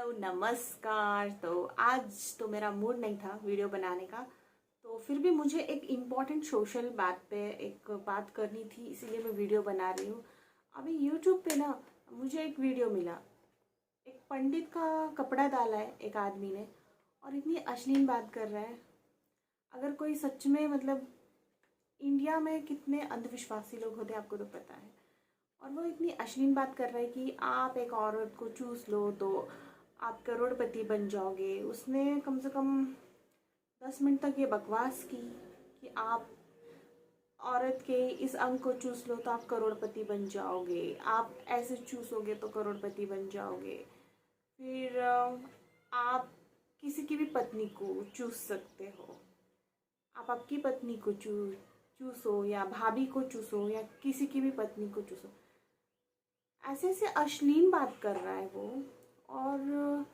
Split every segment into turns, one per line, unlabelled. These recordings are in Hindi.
हेलो नमस्कार। तो आज तो मेरा मूड नहीं था वीडियो बनाने का, तो फिर भी मुझे एक इम्पॉर्टेंट सोशल बात पे एक बात करनी थी, इसीलिए मैं वीडियो बना रही हूँ। अभी यूट्यूब पे ना मुझे एक वीडियो मिला, एक पंडित का कपड़ा डाला है एक आदमी ने और इतनी अश्लील बात कर रहा है। अगर कोई सच में मतलब इंडिया में कितने अंधविश्वासी लोग होते हैं आपको तो पता है, और वो इतनी अश्लील बात कर रहा है कि आप एक औरत को चूस लो तो आप करोड़पति बन जाओगे। उसने कम से कम 10 मिनट तक ये बकवास की कि आप औरत के इस अंग को चूस लो तो आप करोड़पति बन जाओगे, आप ऐसे चूसोगे तो करोड़पति बन जाओगे। फिर आप किसी की भी पत्नी को चूस सकते हो, आप आपकी पत्नी को चूसो या भाभी को चूसो या किसी की भी पत्नी को चूसो। ऐसे ऐसे अश्लील बात कर रहा है वो। और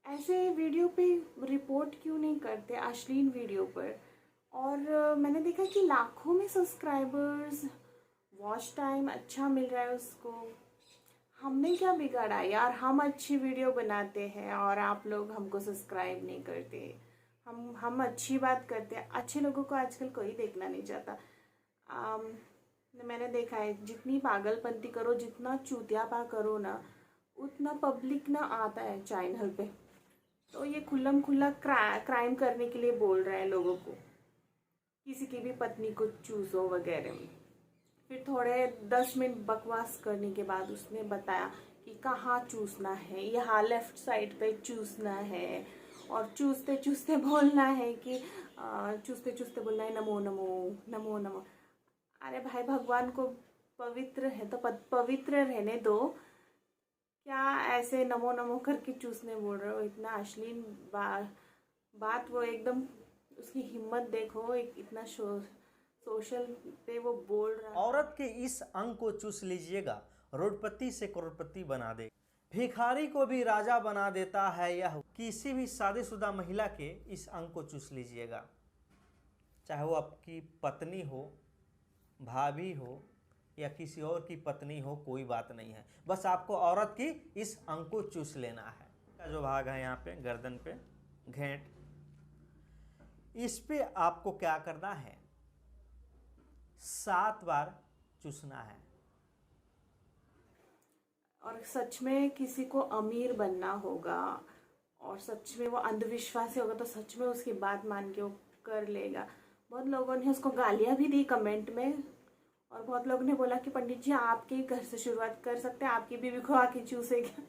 ऐसे वीडियो पे रिपोर्ट क्यों नहीं करते अश्लील वीडियो पर। और मैंने देखा कि लाखों में सब्सक्राइबर्स, वॉच टाइम अच्छा मिल रहा है उसको। हमने क्या बिगाड़ा यार, हम अच्छी वीडियो बनाते हैं और आप लोग हमको सब्सक्राइब नहीं करते। हम अच्छी बात करते हैं, अच्छे लोगों को आजकल कोई देखना नहीं चाहता। मैंने देखा है जितनी पागलपंती करो, जितना चूतियापा करो ना, उतना पब्लिक ना आता है चैनल पे। तो ये खुल्लम खुल्ला क्राइम करने के लिए बोल रहे हैं लोगों को, किसी की भी पत्नी को चूसो वगैरह। फिर थोड़े 10 मिनट बकवास करने के बाद उसने बताया कि कहाँ चूसना है, यहाँ लेफ्ट साइड पे चूसना है, और चूसते चूसते बोलना है कि चूसते चूसते बोलना है नमो नमो नमो नमो। अरे भाई, भगवान को पवित्र है तो पवित्र रहने दो। क्या ऐसे नमो नमो करके चूसने बोल रहे हो, इतना अश्लील बात। वो एकदम उसकी हिम्मत देखो, एक इतना सोशल पे वो बोल रहा है।
औरत के इस अंग को चूस लीजिएगा, रोडपति से करोड़पति बना दे। भिखारी को भी राजा बना देता है यह। किसी भी शादीशुदा महिला के इस अंग को चूस लीजिएगा, चाहे वो आपकी पत्नी हो, भाभी हो या किसी और की पत्नी हो, कोई बात नहीं है। बस आपको औरत की इस अंग को चूस लेना है। का जो भाग है यहाँ पे गर्दन पे घेंट, इस पे आपको क्या करना है, 7 बार चूसना है।
और सच में किसी को अमीर बनना होगा और सच में वो अंधविश्वासी होगा तो सच में उसकी बात मान के वो कर लेगा। बहुत लोगों ने उसको गालियां भी दी कमेंट में, और बहुत लोगों ने बोला कि पंडित जी आपके ही घर से शुरुआत कर सकते हैं, आपकी बीवी को आके चूसेगा।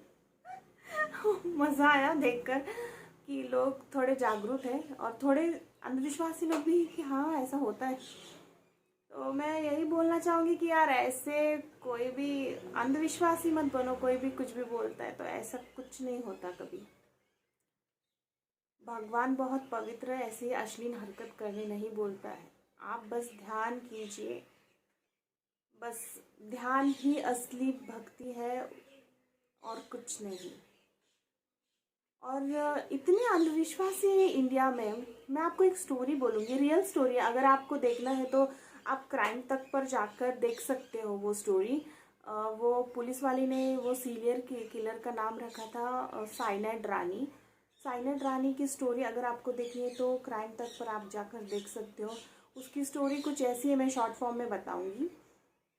मज़ा आया देखकर कि लोग थोड़े जागरूक हैं और थोड़े अंधविश्वासी लोग भी कि हाँ ऐसा होता है। तो मैं यही बोलना चाहूँगी कि यार ऐसे कोई भी अंधविश्वासी मत बनो। कोई भी कुछ भी बोलता है तो ऐसा कुछ नहीं होता कभी। भगवान बहुत पवित्र है, ऐसी अश्लील हरकत करने नहीं बोलता है। आप बस ध्यान कीजिए, बस ध्यान ही असली भक्ति है और कुछ नहीं। और इतने अंधविश्वासी है इंडिया में। मैं आपको एक स्टोरी बोलूँगी, रियल स्टोरी। अगर आपको देखना है तो आप क्राइम तक पर जाकर देख सकते हो वो स्टोरी। वो पुलिस वाली ने वो सीरियल किलर का नाम रखा था साइनाइड रानी। साइनाइड रानी की स्टोरी अगर आपको देखनी है तो क्राइम तक पर आप जाकर देख सकते हो। उसकी स्टोरी कुछ ऐसी है, मैं शॉर्ट फॉर्म में बताऊंगी।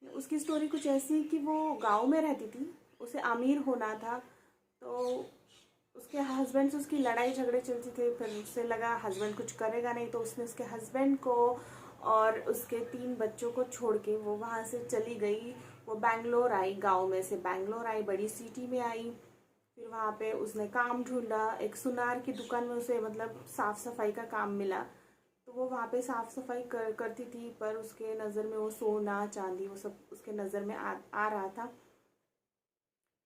उसकी स्टोरी कुछ ऐसी कि वो गांव में रहती थी, उसे अमीर होना था। तो उसके हस्बैंड से उसकी लड़ाई झगड़े चलती थे। फिर उससे लगा हस्बैंड कुछ करेगा नहीं, तो उसने उसके हस्बैंड को और उसके 3 बच्चों को छोड़ के वो वहाँ से चली गई। वो बैंगलोर आई, गांव में से बैंगलोर आई, बड़ी सिटी में आई। फिर वहाँ पे उसने काम ढूंढा, एक सुनार की दुकान में उसे मतलब साफ़ सफाई का काम मिला। तो वो वहाँ पे साफ़ सफाई करती थी, पर उसके नज़र में वो सोना चांदी वो सब उसके नज़र में आ रहा था।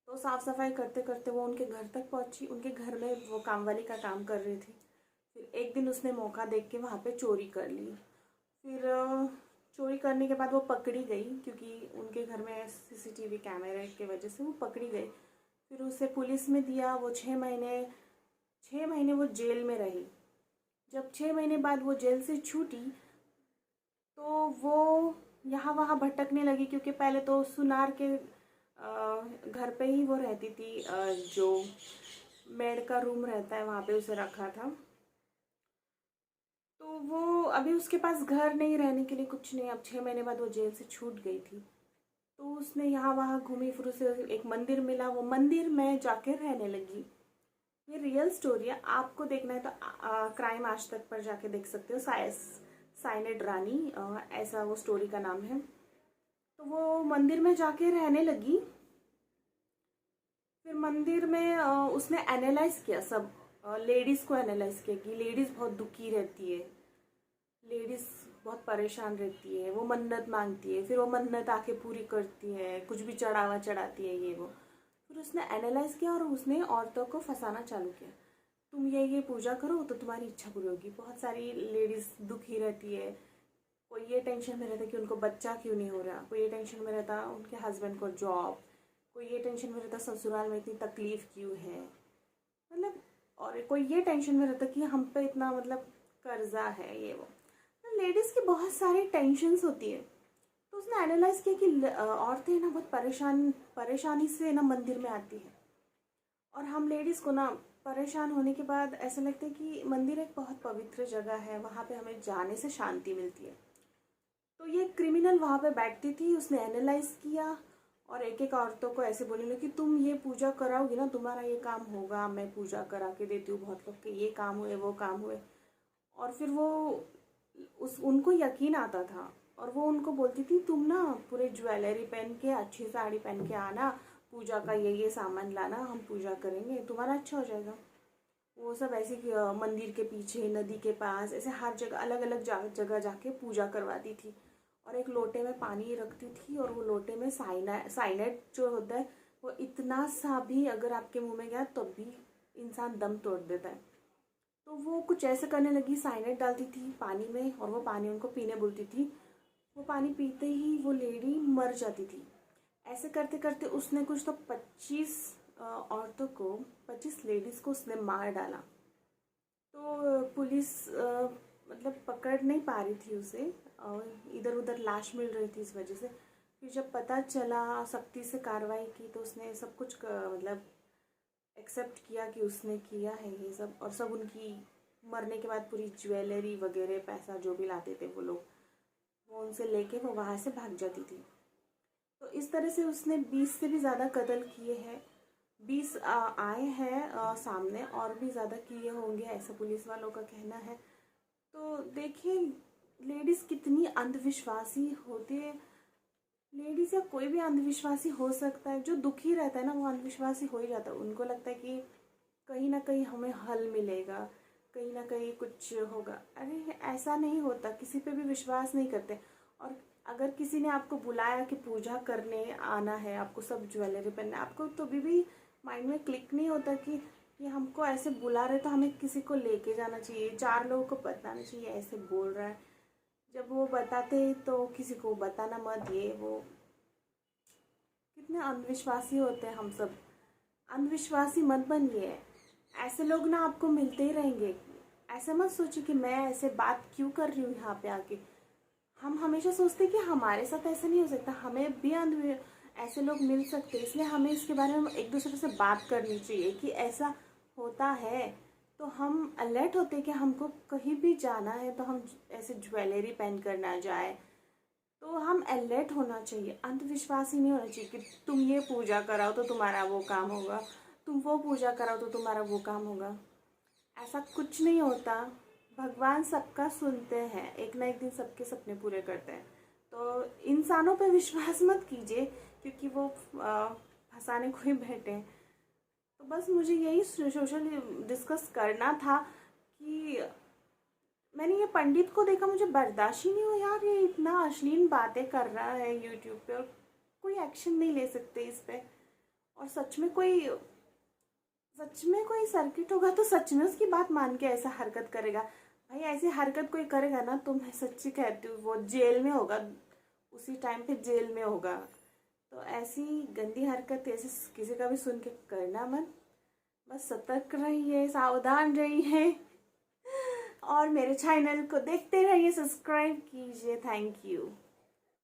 तो साफ़ सफाई करते करते वो उनके घर तक पहुंची। उनके घर में वो कामवाली का काम कर रही थी। फिर एक दिन उसने मौका देख के वहाँ पे चोरी कर ली। फिर चोरी करने के बाद वो पकड़ी गई, क्योंकि उनके घर में सीसीटीवी कैमरे की वजह से वो पकड़ी गई। फिर उसे पुलिस में दिया। वो 6 महीने वो जेल में रही। जब 6 महीने बाद वो जेल से छूटी तो वो यहाँ वहाँ भटकने लगी, क्योंकि पहले तो सुनार के घर पे ही वो रहती थी, जो मेड का रूम रहता है वहाँ पे उसे रखा था। तो वो अभी उसके पास घर नहीं, रहने के लिए कुछ नहीं। अब 6 महीने बाद वो जेल से छूट गई थी। तो उसने यहाँ वहाँ घूमी, फिर उसे एक मंदिर मिला, वो मंदिर में जाके रहने लगी। ये रियल स्टोरी है, आपको देखना है तो क्राइम आज तक पर जाके देख सकते हो। साइनेड रानी ऐसा वो स्टोरी का नाम है। तो वो मंदिर में जाके रहने लगी। फिर मंदिर में उसने एनालाइज किया सब, लेडीज़ को एनालाइज किया कि लेडीज़ बहुत दुखी रहती है, लेडीज़ बहुत परेशान रहती है, वो मन्नत मांगती है, फिर वो मन्नत आके पूरी करती है, कुछ भी चढ़ावा चढ़ाती है ये वो। फिर उसने एनालाइज किया और उसने औरतों को फंसाना चालू किया। तुम ये पूजा करो तो तुम्हारी इच्छा पूरी होगी। बहुत सारी लेडीज़ दुखी रहती है, कोई ये टेंशन में रहता कि उनको बच्चा क्यों नहीं हो रहा, कोई ये टेंशन में रहता उनके हस्बैंड को जॉब, कोई ये टेंशन में रहता ससुराल में इतनी तकलीफ़ क्यों है, मतलब, और कोई ये टेंशन में रहता कि हम पे इतना मतलब कर्जा है ये वो। तो लेडीज़ की बहुत सारी टेंशन्स होती है। तो उसने एनालाइज किया कि औरतें ना बहुत परेशानी से ना मंदिर में आती है, और हम लेडीज़ को ना परेशान होने के बाद ऐसा लगता है कि मंदिर एक बहुत पवित्र जगह है, वहाँ पे हमें जाने से शांति मिलती है। तो ये क्रिमिनल वहाँ पे बैठती थी, उसने एनालाइज किया और एक एक औरतों को ऐसे बोलने लगी कि तुम ये पूजा कराओगी ना तुम्हारा ये काम होगा, मैं पूजा करा के देती हूँ बहुत लोग के, ये काम हुए वो काम हुए। और फिर वो उनको यकीन आता था और वो उनको बोलती थी तुम ना पूरे ज्वेलरी पहन के, अच्छी साड़ी पहन के आना, पूजा का ये सामान लाना, हम पूजा करेंगे, तुम्हारा अच्छा हो जाएगा। वो सब ऐसे मंदिर के पीछे, नदी के पास, ऐसे हर जगह अलग अलग जगह जाके पूजा करवाती थी। और एक लोटे में पानी रखती थी और वो लोटे में साइनाइड जो होता है वो इतना सा भी अगर आपके मुंह में गया तब भी इंसान दम तोड़ देता है। तो वो कुछ ऐसे करने लगी, साइनाइड डालती थी पानी में और वो पानी उनको पीने बोलती थी। वो पानी पीते ही वो लेडी मर जाती थी। ऐसे करते करते उसने कुछ तो 25 औरतों को, 25 लेडीज़ को उसने मार डाला। तो पुलिस मतलब पकड़ नहीं पा रही थी उसे, और इधर उधर लाश मिल रही थी इस वजह से। फिर जब पता चला, सख्ती से कार्रवाई की, तो उसने सब कुछ मतलब एक्सेप्ट किया कि उसने किया है ये सब। और सब उनकी मरने के बाद पूरी ज्वेलरी वगैरह, पैसा जो भी लाते थे वो लोग, वो उनसे लेके वो वहाँ से भाग जाती थी। तो इस तरह से उसने 20 से भी ज़्यादा कत्ल किए हैं। 20 आए हैं सामने, और भी ज़्यादा किए होंगे ऐसा पुलिस वालों का कहना है। तो देखिए लेडीज़ कितनी अंधविश्वासी होती है। लेडीज़ या कोई भी अंधविश्वासी हो सकता है, जो दुखी रहता है ना वो अंधविश्वासी हो ही जाता है। उनको लगता है कि कहीं ना कहीं हमें हल मिलेगा, कहीं ना कहीं कुछ होगा। अरे ऐसा नहीं होता, किसी पे भी विश्वास नहीं करते। और अगर किसी ने आपको बुलाया कि पूजा करने आना है, आपको सब ज्वेलरी पहनना है, आपको तो भी माइंड में क्लिक नहीं होता कि ये हमको ऐसे बुला रहे तो हमें किसी को लेके जाना चाहिए, 4 लोगों को बताना चाहिए ऐसे बोल रहा है। जब वो बताते तो किसी को बताना मत, ये वो। कितने अंधविश्वासी होते हैं हम सब। अंधविश्वासी मत बनिए। ऐसे लोग ना आपको मिलते ही रहेंगे। ऐसे मत सोचिए कि मैं ऐसे बात क्यों कर रही हूँ यहाँ पे आके। हम हमेशा सोचते हैं कि हमारे साथ ऐसा नहीं हो सकता, हमें भी ऐसे लोग मिल सकते हैं। इसलिए हमें इसके बारे में एक दूसरे से बात करनी चाहिए कि ऐसा होता है। तो हम अलर्ट होते हैं कि हमको कहीं भी जाना है तो हम ऐसे ज्वेलरी पहन कर ना जाए। तो हम अलर्ट होना चाहिए, अंधविश्वास ही नहीं होना चाहिए कि तुम ये पूजा कराओ तो तुम्हारा वो काम होगा, तुम वो पूजा कराओ तो तुम्हारा वो काम होगा। ऐसा कुछ नहीं होता। भगवान सबका सुनते हैं, एक ना एक दिन सबके सपने पूरे करते हैं। तो इंसानों पे विश्वास मत कीजिए, क्योंकि वो फंसाने को ही बैठे हैं। तो बस मुझे यही सोशल डिस्कस करना था कि मैंने ये पंडित को देखा, मुझे बर्दाश्त ही नहीं हो यार, ये इतना अश्लील बातें कर रहा है यूट्यूब पे और कोई एक्शन नहीं ले सकते इस पे। और सच में कोई सर्किट होगा तो सच में उसकी बात मान के ऐसा हरकत करेगा। भाई ऐसी हरकत कोई करेगा ना तो मैं सच्ची कहती हूँ वो जेल में होगा, उसी टाइम पे जेल में होगा। तो ऐसी गंदी हरकत ऐसे किसी का भी सुन के करना मत। बस सतर्क रहिए, सावधान रहिए और मेरे चैनल को देखते रहिए, सब्सक्राइब कीजिए। Thank you.